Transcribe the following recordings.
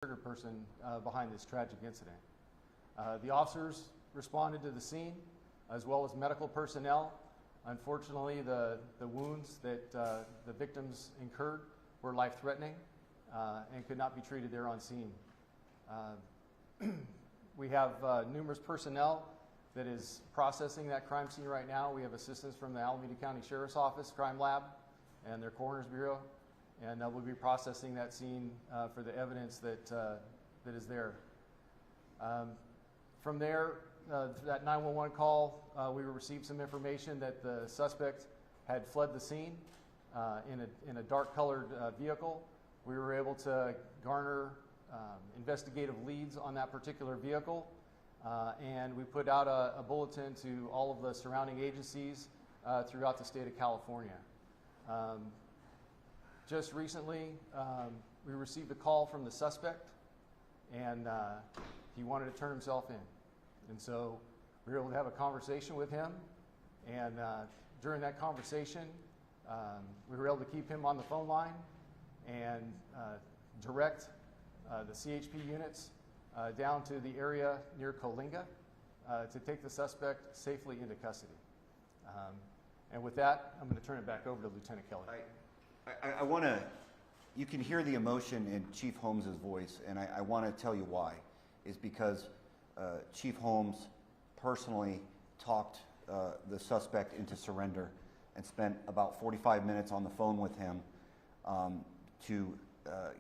trigger person behind this tragic incident. The officers responded to the scene, as well as medical personnel. Unfortunately, the wounds that the victims incurred were life-threatening and could not be treated there on scene. We have numerous personnel that is processing that crime scene right now. We have assistance from the Alameda County Sheriff's Office, Crime Lab, and their Coroner's Bureau, and we'll be processing that scene for the evidence that is there. From there, that 911 call, we received some information that the suspect had fled the scene in a dark-colored vehicle. We were able to garner investigative leads on that particular vehicle, and we put out a bulletin to all of the surrounding agencies throughout the state of California. Just recently, we received a call from the suspect, and he wanted to turn himself in. And so we were able to have a conversation with him, and during that conversation, we were able to keep him on the phone line and direct the CHP units down to the area near Coalinga to take the suspect safely into custody. And with that, I'm going to turn it back over to Lieutenant Kelly. I want to, you can hear the emotion in Chief Holmes' voice, and I want to tell you why. Is because Chief Holmes personally talked the suspect into surrender and spent about 45 minutes on the phone with him to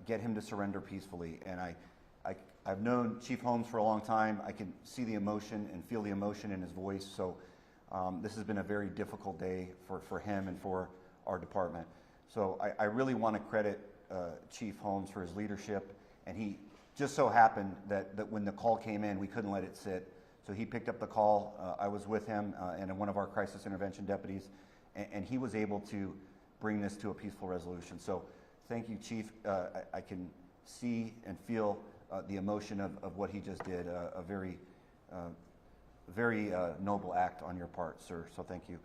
get him to surrender peacefully. And I've known Chief Holmes for a long time. I can see the emotion and feel the emotion in his voice. So this has been a very difficult day for him and for our department. So I really want to credit Chief Holmes for his leadership. And he just so happened that when the call came in, we couldn't let it sit. So he picked up the call. I was with him and one of our crisis intervention deputies, and he was able to bring this to a peaceful resolution. So thank you, Chief. I can see and feel the emotion of what he just did. A very, very noble act on your part, sir. So thank you.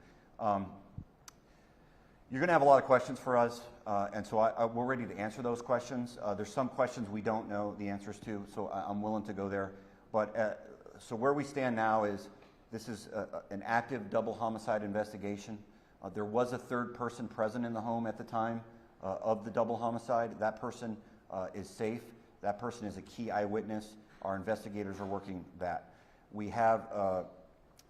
You're going to have a lot of questions for us, and so we're ready to answer those questions. There's some questions we don't know the answers to, so I'm willing to go there. But so where we stand now is this is an active double homicide investigation. There was a third person present in the home at the time of the double homicide. That person is safe. That person is a key eyewitness. Our investigators are working that. We have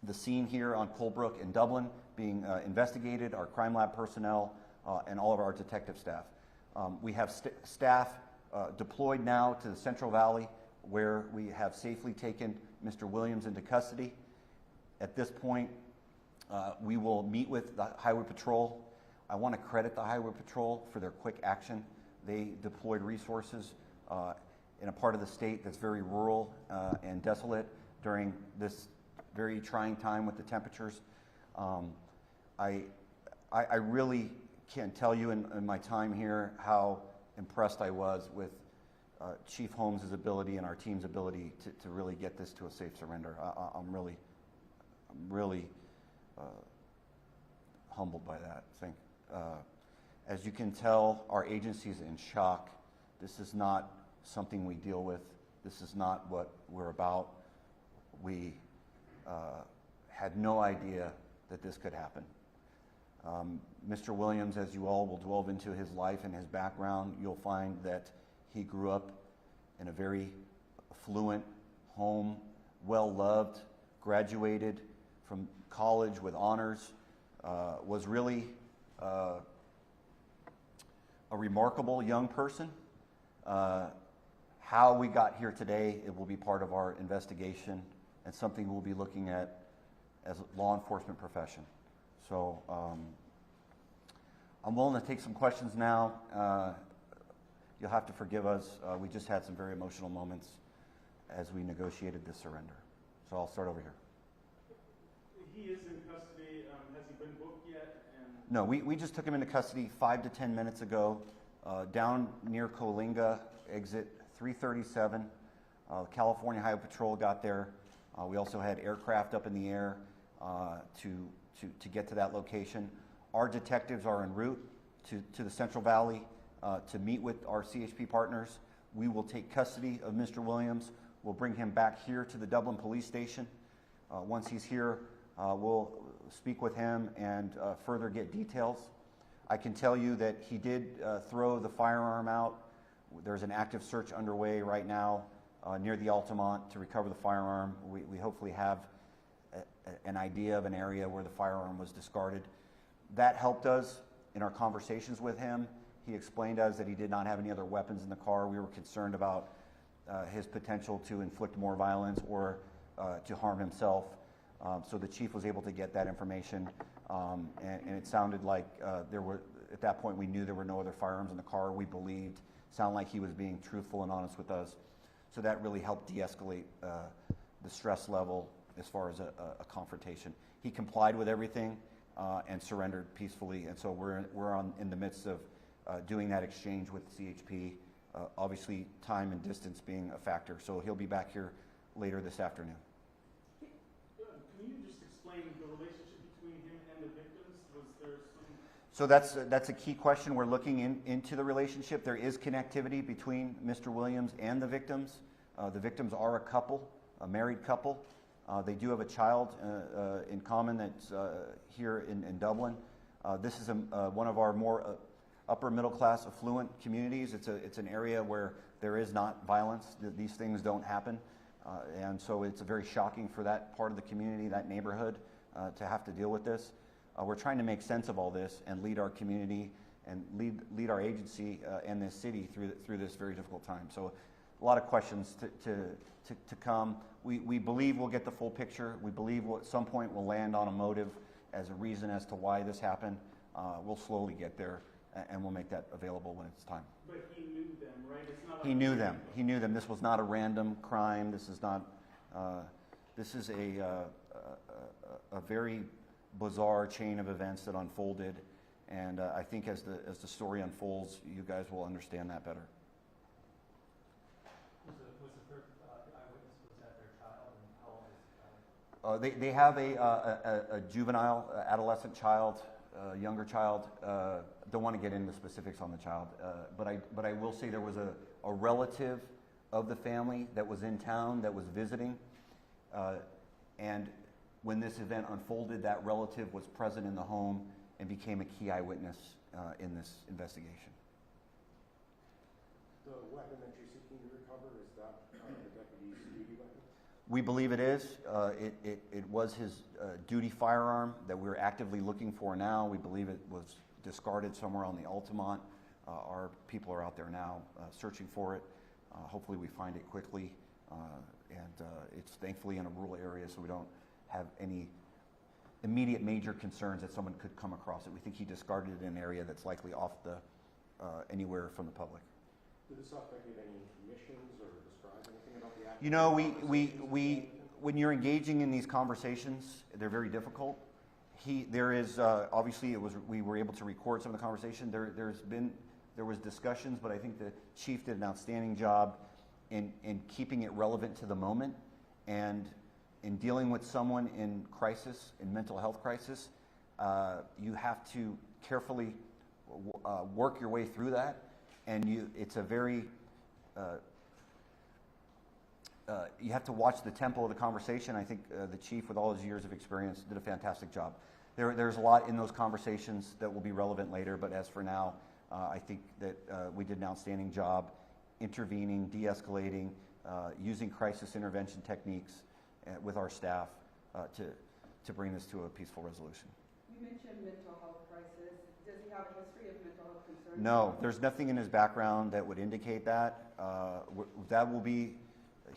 the scene here on Colebrook in Dublin being investigated, our crime lab personnel, and all of our detective staff. We have staff deployed now to the Central Valley, where we have safely taken Mr. Williams into custody. At this point, we will meet with the Highway Patrol. I want to credit the Highway Patrol for their quick action. They deployed resources in a part of the state that's very rural and desolate during this very trying time with the temperatures. I really can't tell you in my time here how impressed I was with Chief Holmes' ability and our team's ability to really get this to a safe surrender. I'm really humbled by that. As you can tell, our agency is in shock. This is not something we deal with. This is not what we're about. We had no idea that this could happen. Mr. Williams, as you all will delve into his life and his background, you'll find that he grew up in a very affluent home, well-loved, graduated from college with honors, was really a remarkable young person. How we got here today, it will be part of our investigation and something we'll be looking at as a law enforcement profession. So I'm willing to take some questions now. You'll have to forgive us. We just had some very emotional moments as we negotiated this surrender. So I'll start over here. He is in custody. Has he been booked yet? No, we just took him into custody 5 to 10 minutes ago, down near Coalinga, exit 337. California Highway Patrol got there. We also had aircraft up in the air to get to that location. Our detectives are en route to the Central Valley to meet with our CHP partners. we will take custody of Mr. Williams. We'll bring him back here to the Dublin Police Station. Once he's here, we'll speak with him and further get details. I can tell you that he did throw the firearm out. There's an active search underway right now near the Altamont to recover the firearm. We hopefully have an idea of an area where the firearm was discarded. That helped us in our conversations with him. He explained to us that he did not have any other weapons in the car. We were concerned about his potential to inflict more violence or to harm himself. So the chief was able to get that information, and it sounded like there were, at that point we knew there were no other firearms in the car. We believed, sounded like he was being truthful and honest with us. So that really helped de-escalate the stress level as far as a confrontation. He complied with everything and surrendered peacefully, and so we're in the midst of doing that exchange with CHP, obviously time and distance being a factor. So he'll be back here later this afternoon. Can you just explain the relationship between him and the victims? Was there some... So that's a key question. We're looking into the relationship. There is connectivity between Mr. Williams and the victims. The victims are a couple, a married couple. They do have a child in common that's here in Dublin. This is one of our more upper middle class affluent communities. It's an area where there is not violence. These things don't happen. And so it's very shocking for that part of the community, that neighborhood, to have to deal with this. We're trying to make sense of all this and lead our community and lead our agency and this city through this very difficult time. So a lot of questions to come. We believe we'll get the full picture. We believe at some point we'll land on a motive as a reason as to why this happened. We'll slowly get there, and we'll make that available when it's time. But he knew them, right? It's not like He knew them. He knew them. This was not a random crime. This is not. This is a very bizarre chain of events that unfolded, and I think as the story unfolds, you guys will understand that better. Was the third eyewitness, was that their child, and how old is the child? They have a juvenile, adolescent child, younger child. Don't want to get into specifics on the child, but I will say there was a relative of the family that was in town that was visiting, and when this event unfolded, that relative was present in the home and became a key eyewitness in this investigation. The weapon that you're seeking to recover, is that the deputy's duty weapon? We believe it is. It was his duty firearm that we're actively looking for now. We believe it was discarded somewhere on the Altamont. Our people are out there now searching for it. Hopefully we find it quickly. And it's thankfully in a rural area, so we don't have any immediate major concerns that someone could come across it. We think he discarded it in an area that's likely off the anywhere from the public. Did the suspect give any missions or describe anything about the act? You know, we when you're engaging in these conversations, they're very difficult. There is obviously we were able to record some of the conversation. There was discussions, but I think the chief did an outstanding job in keeping it relevant to the moment, and in dealing with someone in crisis, in mental health crisis. You have to carefully work your way through that, and it's a very you have to watch the tempo of the conversation. I think the chief, with all his years of experience, did a fantastic job. There's a lot in those conversations that will be relevant later, but as for now, I think that we did an outstanding job intervening, de-escalating, using crisis intervention techniques with our staff to bring this to a peaceful resolution. You mentioned mental health crisis. Does he have a history of mental health concerns? No, there's nothing in his background that would indicate that. That will be,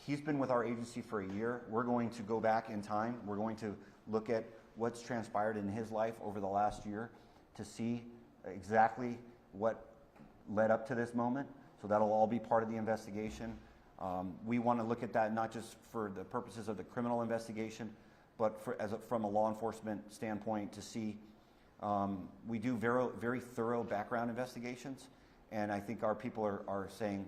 he's been with our agency for a year. We're going to go back in time. We're going to look at what's transpired in his life over the last year to see exactly what led up to this moment. So that'll all be part of the investigation. We want to look at that not just for the purposes of the criminal investigation, but from a law enforcement standpoint to see. We do very thorough background investigations, and I think our people are saying,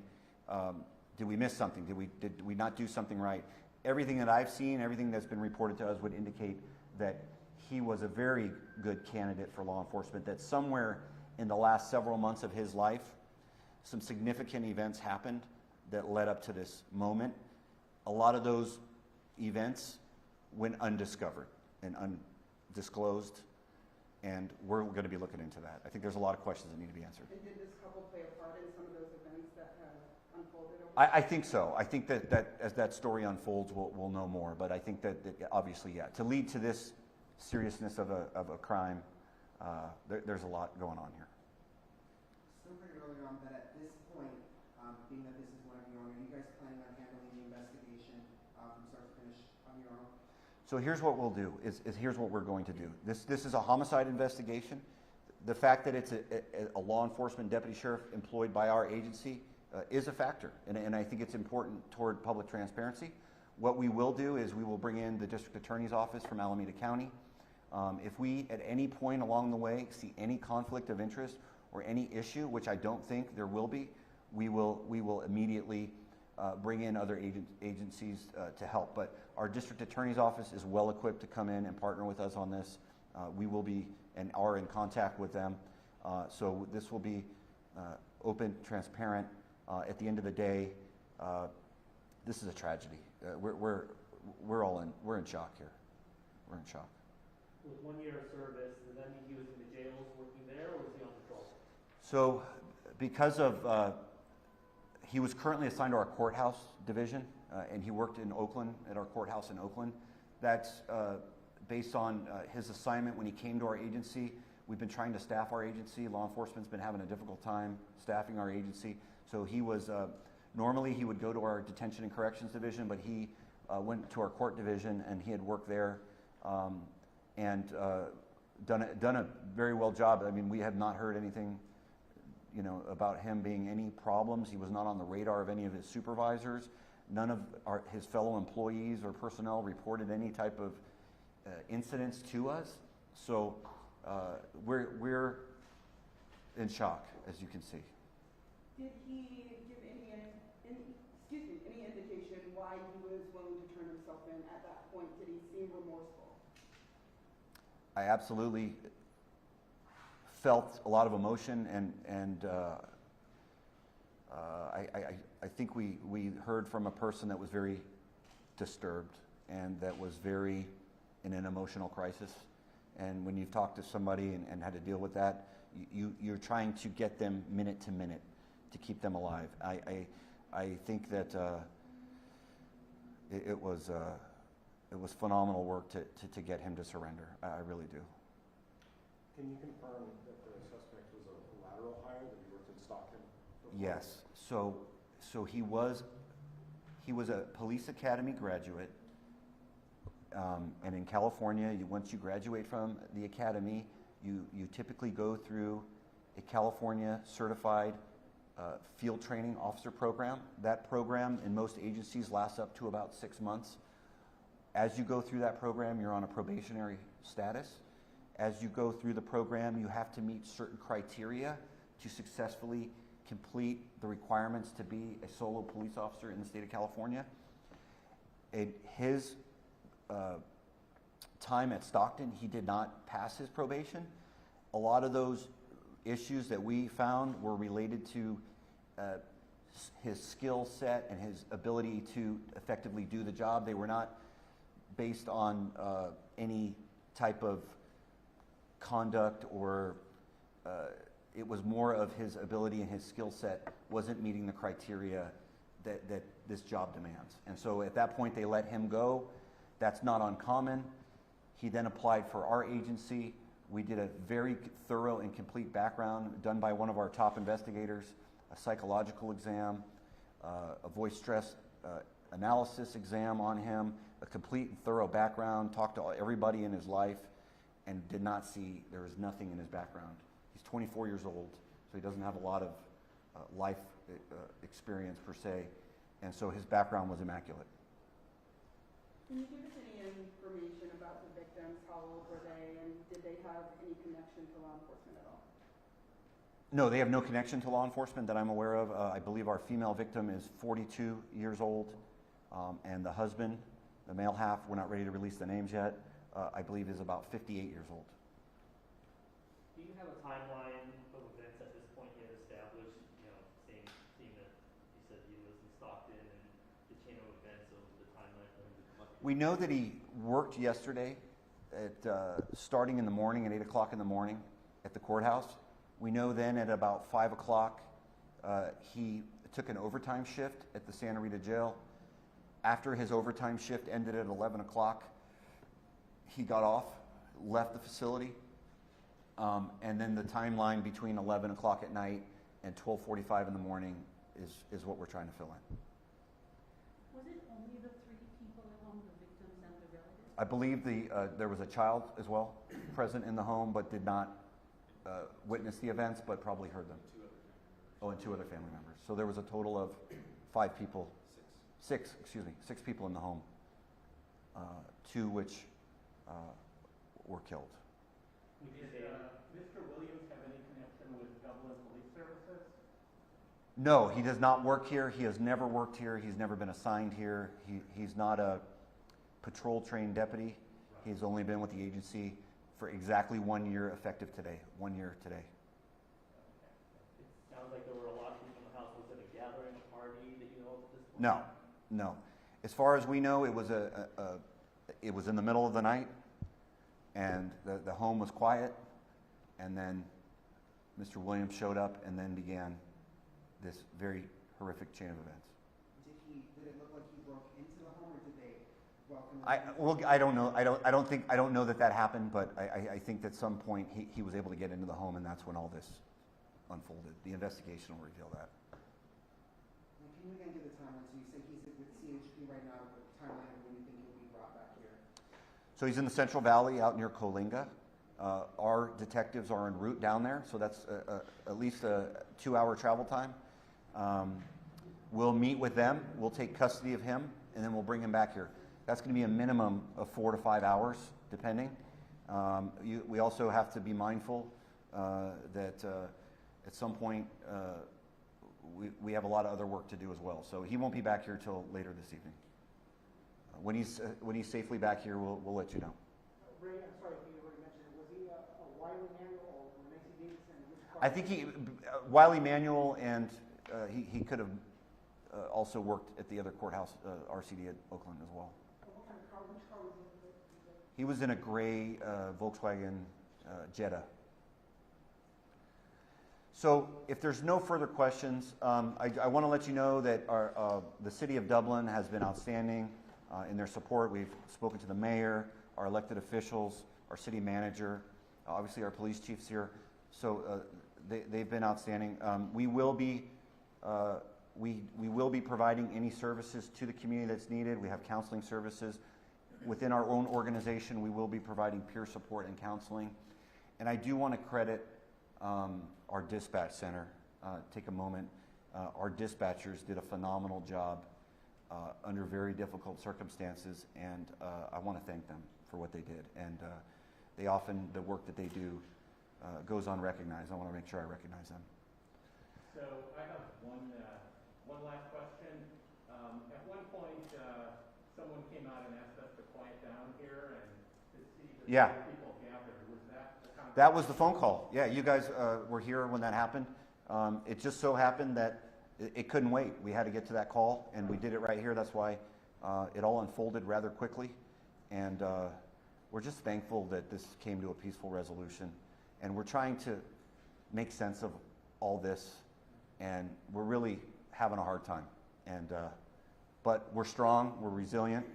did we miss something? Did we not do something right? Everything that I've seen, everything that's been reported to us would indicate that he was a very good candidate for law enforcement, that somewhere in the last several months of his life, some significant events happened that led up to this moment. A lot of those events went undiscovered and undisclosed, and we're going to be looking into that. I think there's a lot of questions that need to be answered. And did this couple play a part in some of those events that have unfolded over I think so. I think that as that story unfolds, we'll know more. But I think that obviously, yeah, to lead to this seriousness of a crime, there's a lot going on here. So pretty early on that at this point, being that this is one of your own, are you guys planning on handling the investigation from start to finish on your own? So here's what we'll do, is here's what we're going to do. This is a homicide investigation. The fact that it's a law enforcement deputy sheriff employed by our agency is a factor, and I think it's important toward public transparency. What we will do is we will bring in the district attorney's office from Alameda County. If we at any point along the way see any conflict of interest or any issue, which I don't think there will be, we will immediately bring in other agencies to help. But our district attorney's office is well equipped to come in and partner with us on this. We will be and are in contact with them. So this will be open, transparent. At the end of the day, this is a tragedy. We're all in. We're in shock here. We're in shock. With 1 year of service, does that mean he was in the jails working there, or was he on patrol? So, because of he was currently assigned to our courthouse division, and he worked in Oakland at our courthouse in Oakland. That's based on his assignment when he came to our agency. We've been trying to staff our agency. Law enforcement's been having a difficult time staffing our agency. So he was, normally he would go to our detention and corrections division, but he went to our court division, and he had worked there and done a very well job. I mean, we have not heard anything, about him being any problems. He was not on the radar of any of his supervisors. None of his fellow employees or personnel reported any type of incidents to us. So we're in shock, as you can see. Did he give any indication why he was willing to turn himself in at that point? Did he seem remorseful? I absolutely felt a lot of emotion, and I think we heard from a person that was very disturbed and that was very in an emotional crisis. And when you've talked to somebody and had to deal with that, you're trying to get them minute to minute to keep them alive. I think that it was phenomenal work to get him to surrender. I really do. Can you confirm that the suspect was a lateral hire, that he worked in Stockton before? Yes. So he was a police academy graduate, and in California, once you graduate from the academy, you typically go through a California certified field training officer program. That program in most agencies lasts up to about 6 months. As you go through that program, you're on a probationary status. As you go through the program, you have to meet certain criteria to successfully complete the requirements to be a solo police officer in the state of California. His time at Stockton, he did not pass his probation. A lot of those issues that we found were related to his skill set and his ability to effectively do the job. They were not based on any type of conduct, or it was more of his ability and his skill set wasn't meeting the criteria that this job demands. And so at that point they let him go. That's not uncommon. He then applied for our agency. We did a very thorough and complete background done by one of our top investigators, a psychological exam, a voice stress analysis exam on him, a complete and thorough background, talked to everybody in his life, and did not see there was nothing in his background. He's 24 years old, so he doesn't have a lot of life experience per se, and so his background was immaculate. Can you give us any information about the victims? How old were they, and did they have any connection to law enforcement at all? No, they have no connection to law enforcement that I'm aware of. I believe our female victim is 42 years old, and the husband, the male half, we're not ready to release the names yet, I believe is about 58 years old. Do you have a timeline of events at this point yet established? Seeing that you said he was in Stockton We know that he worked yesterday at starting in the morning at 8 o'clock in the morning at the courthouse. We know then at about 5 o'clock he took an overtime shift at the Santa Rita jail. After his overtime shift ended at 11 o'clock, he got off, left the facility, and then the timeline between 11 o'clock at night and 12:45 in the morning is what we're trying to fill in. Was it only the 3 people at home, the victims and the relatives? I believe there was a child as well present in the home, but did not witness the events, but probably heard them. Oh, and 2 other family members. So there was a total of 5 people. 6 people in the home, 2 which were killed. Did Mr. Williams have any connection with Dublin Police Services? No, he does not work here. He has never worked here. He's never been assigned here. He's not a patrol-trained deputy. He's only been with the agency for exactly 1 year, effective today. 1 year today. It sounds like there were a lot of people in the house. Was it a gathering, a party that you know of at this point? No. As far as we know, it was it was in the middle of the night, and the home was quiet, and then Mr. Williams showed up, and then began this very horrific chain of events. Did it look like he broke into the home, or did they welcome him? I don't know. I don't know that happened, but I think at some point he was able to get into the home, and that's when all this unfolded. The investigation will reveal that. And can you again give the timeline? So you say he's with CHP right now, but the timeline of when you think he'll be brought back here? So he's in the Central Valley out near Coalinga. Our detectives are en route down there, so that's at least a 2-hour travel time. We'll meet with them. We'll take custody of him, and then we'll bring him back here. That's going to be a minimum of 4 to 5 hours, depending. We also have to be mindful that at some point we have a lot of other work to do as well. So he won't be back here till later this evening. When he's safely back here, we'll let you know. Ray, I'm sorry if you already mentioned it. Was he a Wiley Manuel or Nancy Davidson? I think Wiley Manuel, and he could have also worked at the other courthouse, RCD at Oakland as well. What kind of car? Which car was he in? He was in a gray Volkswagen Jetta. So if there's no further questions, I want to let you know that the City of Dublin has been outstanding in their support. We've spoken to the mayor, our elected officials, our city manager, obviously our police chiefs here. So they've been outstanding. We will be providing any services to the community that's needed. We have counseling services. Within our own organization, we will be providing peer support and counseling. And I do want to credit our dispatch center. Take a moment. Our dispatchers did a phenomenal job under very difficult circumstances, and I want to thank them for what they did. And they often, the work that they do goes unrecognized. I want to make sure I recognize them. So I have one last question. At one point, someone came out and asked us to quiet down here and to see the people gathered. Was that the kind of... That was the phone call. Yeah, you guys were here when that happened. It just so happened that it couldn't wait. We had to get to that call, and we did it right here. That's why it all unfolded rather quickly. And we're just thankful that this came to a peaceful resolution. And we're trying to make sense of all this, and we're really having a hard time. And but we're strong, we're resilient.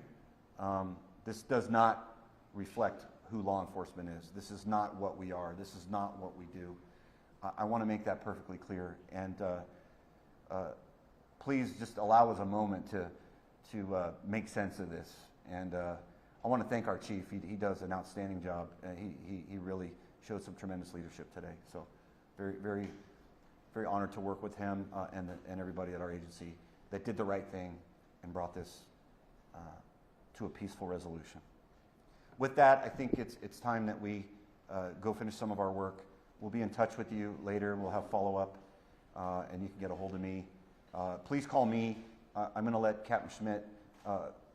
This does not reflect who law enforcement is. This is not what we are. This is not what we do. I want to make that perfectly clear. And please just allow us a moment to make sense of this. And I want to thank our chief. He does an outstanding job. He really showed some tremendous leadership today. So very, very, very honored to work with him and everybody at our agency that did the right thing and brought this to a peaceful resolution. With that, I think it's time that we go finish some of our work. We'll be in touch with you later. We'll have follow-up, and you can get a hold of me. Please call me. I'm going to let Captain Schmidt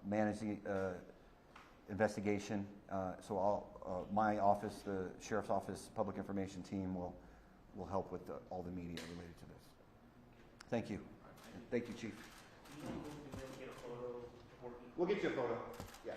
manage the investigation. So my office, the Sheriff's Office Public Information team, will help with all the media related to this. Thank you. Thank you, Chief. We'll get you a photo. Yeah.